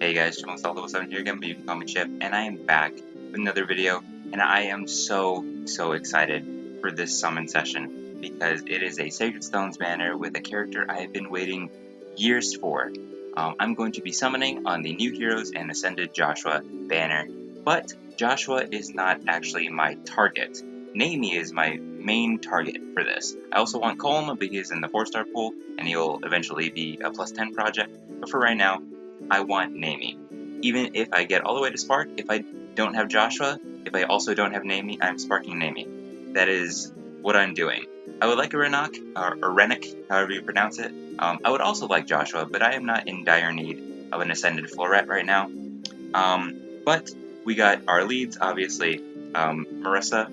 Hey guys, Chillin' here again, but you can call me Chip, and I am back with another video, and I am so excited for this summon session, because it is a Sacred Stones banner with a character I have been waiting years for. I'm going to be summoning on the New Heroes and Ascended Joshua banner, but Joshua is not actually my target. Namie is my main target for this. I also want Colm, but he's in the 4-star pool, and he'll eventually be a plus 10 project, but for right now, I want Namie. Even if I get all the way to Spark, if I don't have Joshua, if I also don't have Namie, I'm sparking Namie. That is what I'm doing. I would like a Renok, or Rennick, however you pronounce it. I would also like Joshua, but I am not in dire need of an Ascended Floret right now. But we got our leads, obviously, Marissa,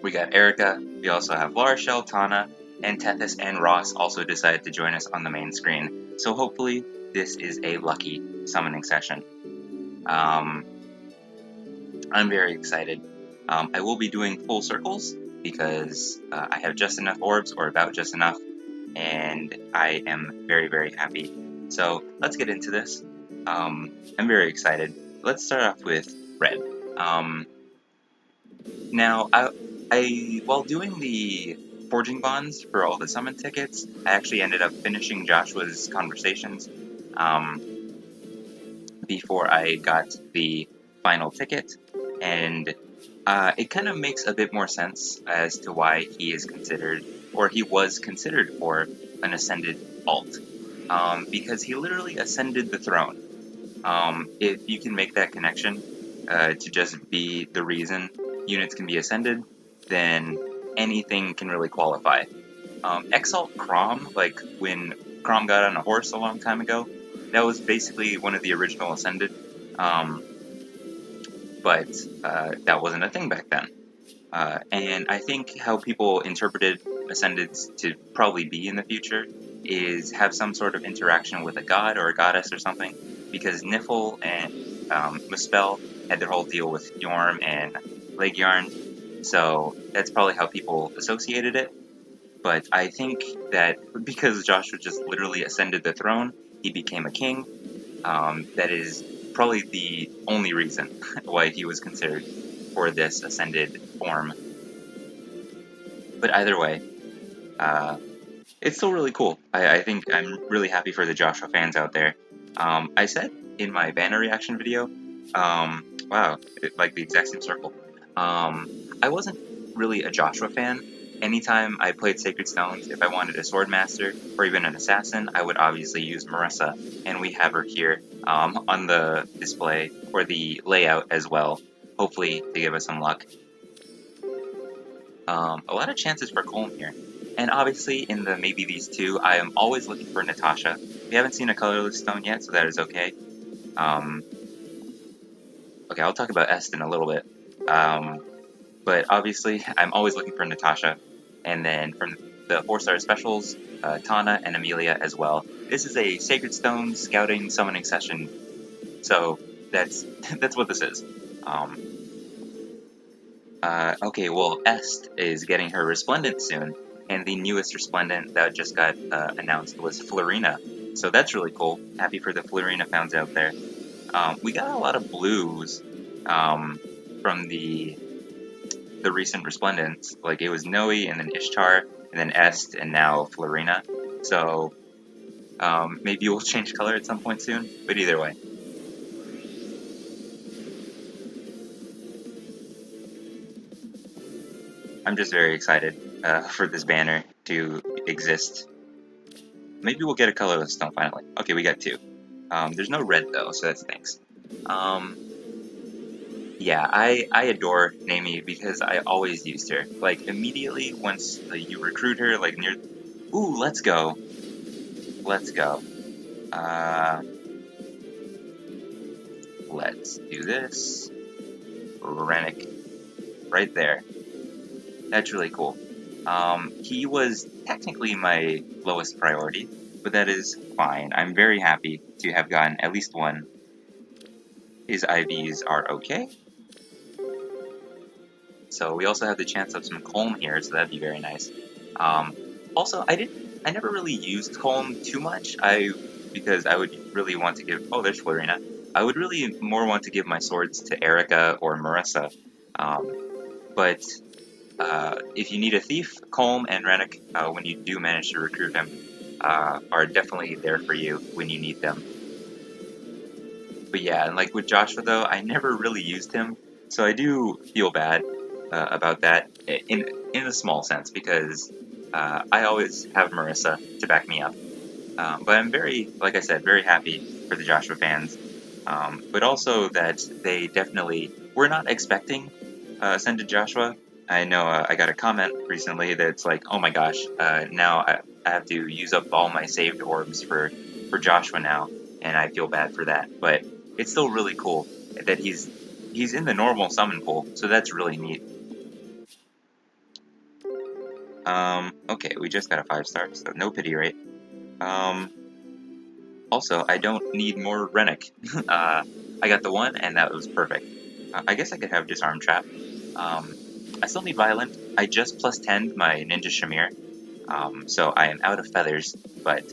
we got Erica, we also have Larshell, Tana, and Tethys and Ross also decided to join us on the main screen. So hopefully this is a lucky summoning session. I'm very excited. I will be doing full circles because I have just enough orbs, or about just enough, and I am very happy. So let's get into this. I'm very excited. Let's start off with red. Now, while doing the forging bonds for all the summon tickets, I actually ended up finishing Joshua's conversations before I got the final ticket, and it kind of makes a bit more sense as to why he is considered, or he was considered for an ascended alt, because he literally ascended the throne. If you can make that connection to just be the reason units can be ascended, then anything can really qualify. Exalt Crom, like when Crom got on a horse a long time ago, that was basically one of the original ascended, but that wasn't a thing back then. And I think how people interpreted ascendeds to probably be in the future is have some sort of interaction with a god or a goddess or something, because Niffle and Muspel had their whole deal with Yorm and Leguiarn, so that's probably how people associated it. But I think that because Joshua just literally ascended the throne, he became a king. That is probably the only reason why he was considered for this ascended form. But either way, it's still really cool. I think I'm really happy for the Joshua fans out there. I said in my banner reaction video, wow, like the exact same circle. I wasn't really a Joshua fan. Anytime I played Sacred Stones, if I wanted a Swordmaster or even an Assassin, I would obviously use Marissa, and we have her here on the display, or the layout as well, hopefully to give us some luck. A lot of chances for Colm here. And obviously, in the maybe these two, I am always looking for Natasha. We haven't seen a colorless stone yet, so that is okay. Okay, I'll talk about Est in a little bit. But obviously, I'm always looking for Natasha. And then from the 4-star specials, Tana and Amelia as well. This is a Sacred Stone scouting summoning session, so that's that's what this is. Okay, well, Est is getting her Resplendent soon, and the newest Resplendent that just got announced was Florina. So that's really cool. Happy for the Florina fans out there. We got a lot of blues from the recent Resplendents. Like, it was Noe, and then Ishtar, and then Est, and now Florina. So maybe we'll change color at some point soon, but either way. I'm just very excited for this banner to exist. Maybe we'll get a colorless stone finally. Okay, we got two. There's no red though, so that stinks. Yeah, I adore Namie because I always used her. Like, immediately once you recruit her, like near... Ooh, let's go. Let's go. Let's do this. Rennick. Right there. That's really cool. He was technically my lowest priority, but that is fine. I'm very happy to have gotten at least one. His IVs are okay. So we also have the chance of some Colm here, so that'd be very nice. Also, I never really used Colm too much. I because I would really want to give. Oh, there's Florina. I would really more want to give my swords to Erica or Marissa. But if you need a thief, Colm and Rennick, when you do manage to recruit him, are definitely there for you when you need them. But yeah, and like with Joshua though, I never really used him, so I do feel bad about that in a small sense because I always have Marissa to back me up. But I'm very, like I said, very happy for the Joshua fans. But also that they definitely were not expecting Ascended Joshua. I know I got a comment recently that's like, oh my gosh, now I have to use up all my saved orbs for Joshua now, and I feel bad for that. But it's still really cool that he's in the normal summon pool, so that's really neat. Okay, we just got a 5-star, so no pity rate. Also, I don't need more Rennick. I got the one, and that was perfect. I guess I could have Disarm Trap. I still need Violent. I just plus 10'd my Ninja Shamir, so I am out of feathers, but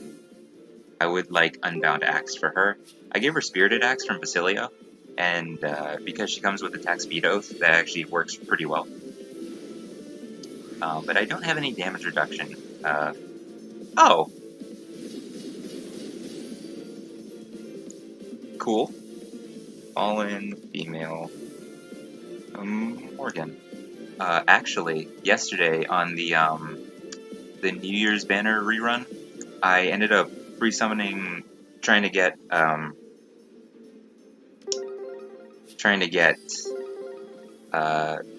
I would like Unbound Axe for her. I gave her Spirited Axe from Basilio, and because she comes with Attack Speed Oath, that actually works pretty well. But I don't have any damage reduction. Oh! Cool. Fallen female Morgan. Actually, yesterday on the New Year's banner rerun, I ended up free summoning, trying to get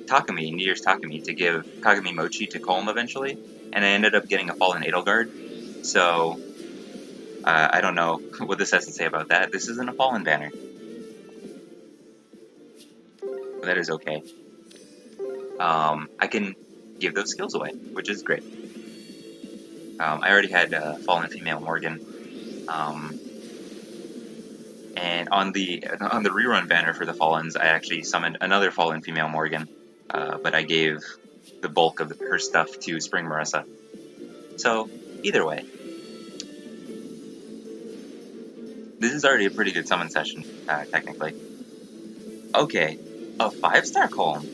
Takumi, New Year's Takumi, to give Kagami Mochi to Colm eventually, and I ended up getting a Fallen Edelgard. So I don't know what this has to say about that. This isn't a Fallen banner. But that is okay. I can give those skills away, which is great. I already had Fallen Female Morgan. And on the rerun banner for the Fallens, I actually summoned another Fallen Female Morgan, but I gave the bulk of her stuff to Spring Marissa. So either way, this is already a pretty good summon session, technically. Okay, a 5-star Calm.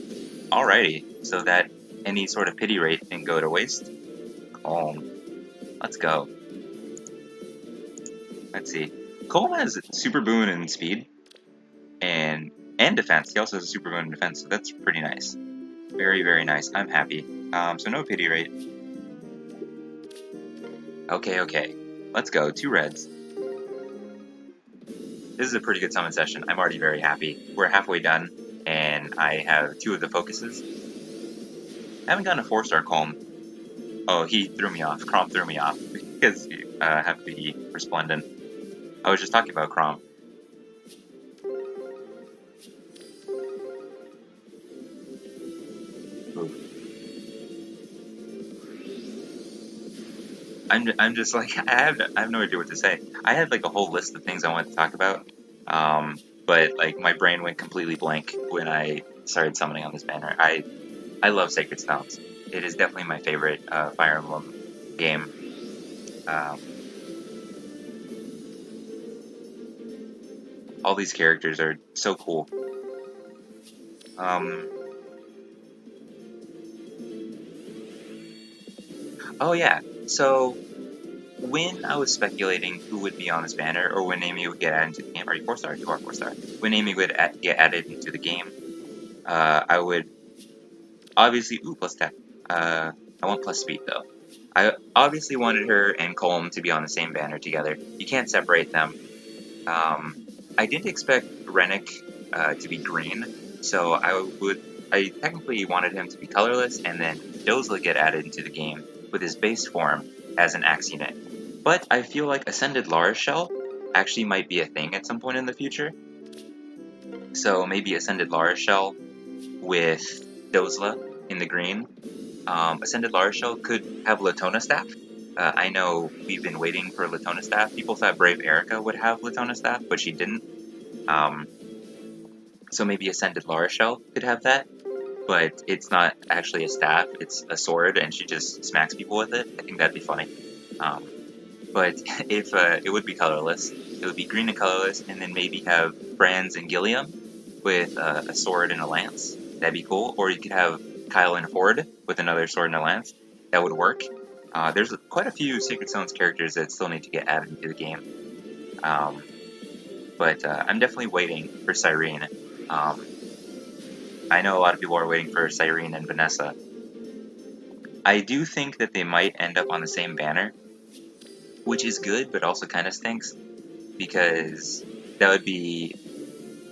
Alrighty, so that any sort of pity rate can go to waste. Calm. Let's go. Let's see. Calm has Super Boon and Speed, and defense. He also has a Super Boon and defense, so that's pretty nice. Very, very nice. I'm happy. So no pity rate. Okay. Let's go. 2 reds. This is a pretty good summon session. I'm already very happy. We're halfway done, and I have 2 of the focuses. I haven't gotten a 4-star Calm. Oh, he threw me off. Crom threw me off because I have to be resplendent. I was just talking about Crom. I'm just like I have no idea what to say. I had like a whole list of things I wanted to talk about, but like my brain went completely blank when I started summoning on this banner. I love Sacred Stones. It is definitely my favorite Fire Emblem game. All these characters are so cool. Oh yeah, so when I was speculating who would be on this banner, or when Amy would get added into the game, are you 4-star? You are 4-star. When Amy would get added into the game, I would obviously, plus tech. I want plus speed though. I obviously wanted her and Colm to be on the same banner together. You can't separate them. I didn't expect Rennick to be green, so I technically wanted him to be colorless, and then Dozla get added into the game with his base form as an axe unit. But I feel like Ascended Lara Shell actually might be a thing at some point in the future. So maybe Ascended Lara Shell with Dozla in the green. Ascended Lara Shell could have Latona Staff. I know we've been waiting for Latona Staff. People thought Brave Erica would have Latona Staff, but she didn't. So maybe Ascended Lara Shell could have that, but it's not actually a staff, it's a sword, and she just smacks people with it. I think that'd be funny. but if it would be colorless, it would be green and colorless, and then maybe have Franz and Gilliam with a sword and a lance. That'd be cool. Or you could have Kyle and Horde with another sword and a lance. That would work. There's quite a few Sacred Stones characters that still need to get added into the game. But I'm definitely waiting for Cyrene. I know a lot of people are waiting for Cyrene and Vanessa. I do think that they might end up on the same banner, which is good, but also kind of stinks, because that would be,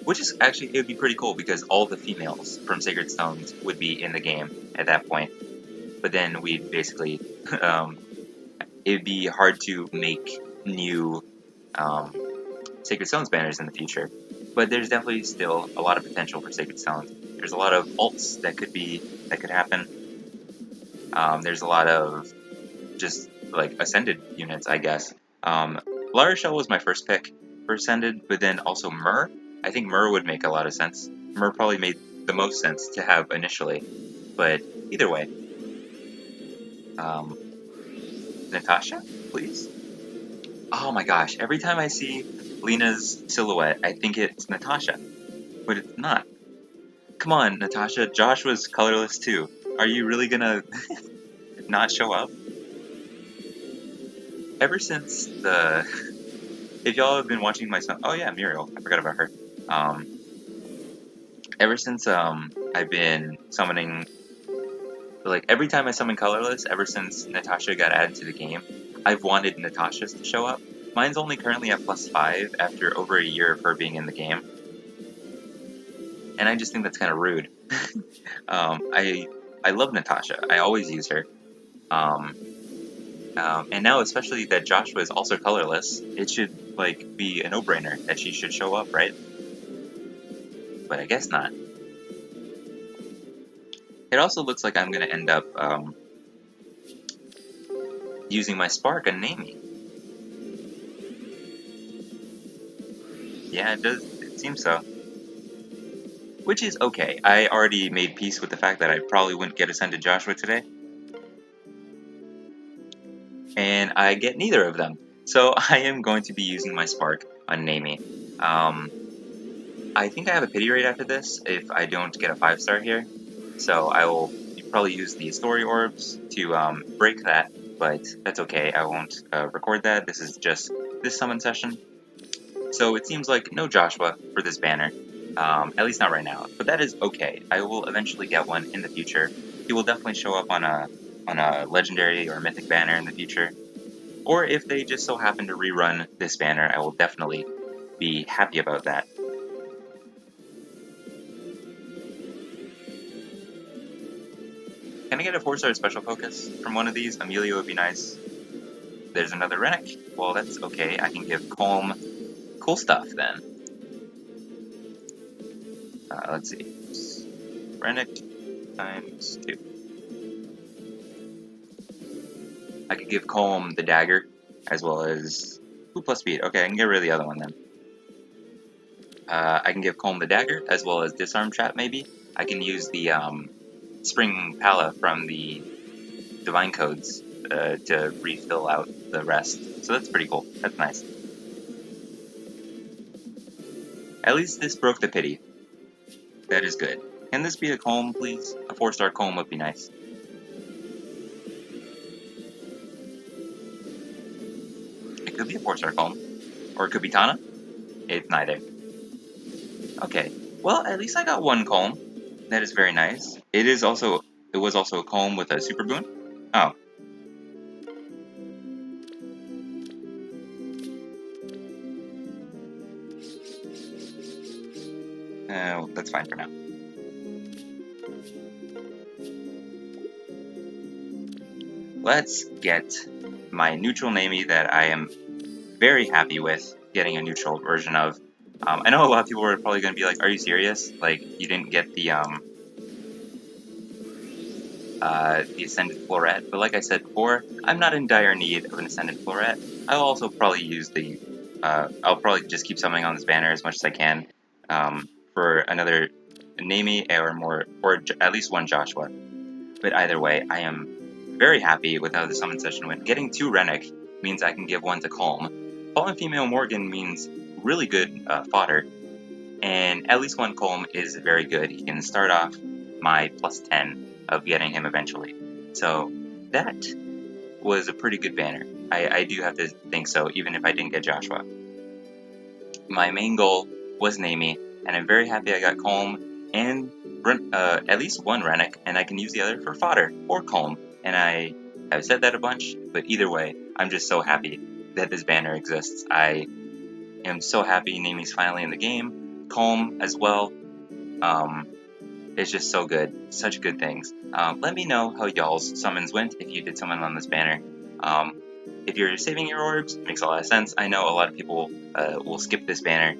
which is actually, it would be pretty cool, because all the females from Sacred Stones would be in the game at that point. But then we'd basically, it'd be hard to make new Sacred Stones banners in the future. But there's definitely still a lot of potential for Sacred Stones. There's a lot of alts that could happen. There's a lot of just like Ascended units, I guess. La Shell was my first pick for Ascended, but then also Myrrh. I think Myrrh would make a lot of sense. Myrrh probably made the most sense to have initially, but either way. Natasha, please? Oh my gosh, every time I see Lena's silhouette, I think it's Natasha, but it's not. Come on, Natasha, Josh was colorless too. Are you really gonna not show up? Ever since if y'all have been watching my son, oh yeah, Muriel, I forgot about her. Ever since I've been summoning, like every time I summon colorless, ever since Natasha got added to the game, I've wanted Natasha's to show up. Mine's only currently at +5 after over a year of her being in the game, and I just think that's kind of rude. I love Natasha. I always use her. And now, especially that Joshua is also colorless, it should like be a no-brainer that she should show up, right? But I guess not. It also looks like I'm gonna end up using my Spark on Namie. Yeah, it does. It seems so. Which is okay. I already made peace with the fact that I probably wouldn't get Ascended Joshua today. And I get neither of them. So I am going to be using my Spark on Namie. I think I have a pity rate after this if I don't get a 5-star here. So I will probably use the story orbs to break that, but that's okay. I won't record that. This is just this summon session. So it seems like no Joshua for this banner, at least not right now. But that is okay. I will eventually get one in the future. He will definitely show up on a legendary or mythic banner in the future. Or if they just so happen to rerun this banner, I will definitely be happy about that. Can I get a 4-star special focus from one of these? Amelia would be nice. There's another Rennick. Well, that's okay. I can give Calm. Cool stuff, then. Let's see. Rennick times 2. I could give Calm the dagger, as well as... Ooh, plus speed. Okay, I can get rid of the other one, then. I can give Calm the dagger, as well as Disarm Trap, maybe. I can use the Spring Pala from the Divine Codes to refill out the rest. So that's pretty cool. That's nice. At least this broke the pity. That is good. Can this be a Calm, please? A 4-star Calm would be nice. It could be a 4-star Calm. Or it could be Tana. It's neither. Okay. Well, at least I got one Calm. That is very nice. It was also a Calm with a Super Boon. Oh. That's fine for now. Let's get my neutral Namie that I am very happy with getting a neutral version of. I know a lot of people are probably going to be like, are you serious? Like, you didn't get the Ascended Floret. But like I said before, I'm not in dire need of an Ascended Floret. I'll also probably use the... I'll probably just keep summoning on this banner as much as I can for another Namie or at least one Joshua. But either way, I am very happy with how the summon session went. Getting 2 Rennick means I can give one to Calm. Fallen Female Morgan means really good fodder, and at least one Calm is very good. He can start off my plus 10 of getting him eventually. So that was a pretty good banner. I do have to think so, even if I didn't get Joshua. My main goal was Namie, and I'm very happy I got Calm and at least one Rennick, and I can use the other for fodder or Calm. And I have said that a bunch, but either way, I'm just so happy that this banner exists. I am so happy Namie's finally in the game. Calm as well. It's just so good. Such good things. Let me know how y'all's summons went if you did summon on this banner. If you're saving your orbs, it makes a lot of sense. I know a lot of people will skip this banner,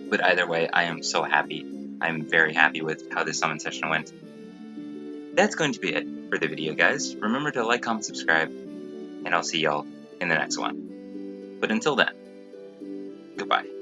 but either way, I am so happy. I'm very happy with how this summon session went. That's going to be it for the video, guys. Remember to like, comment, subscribe, and I'll see y'all in the next one. But until then, goodbye.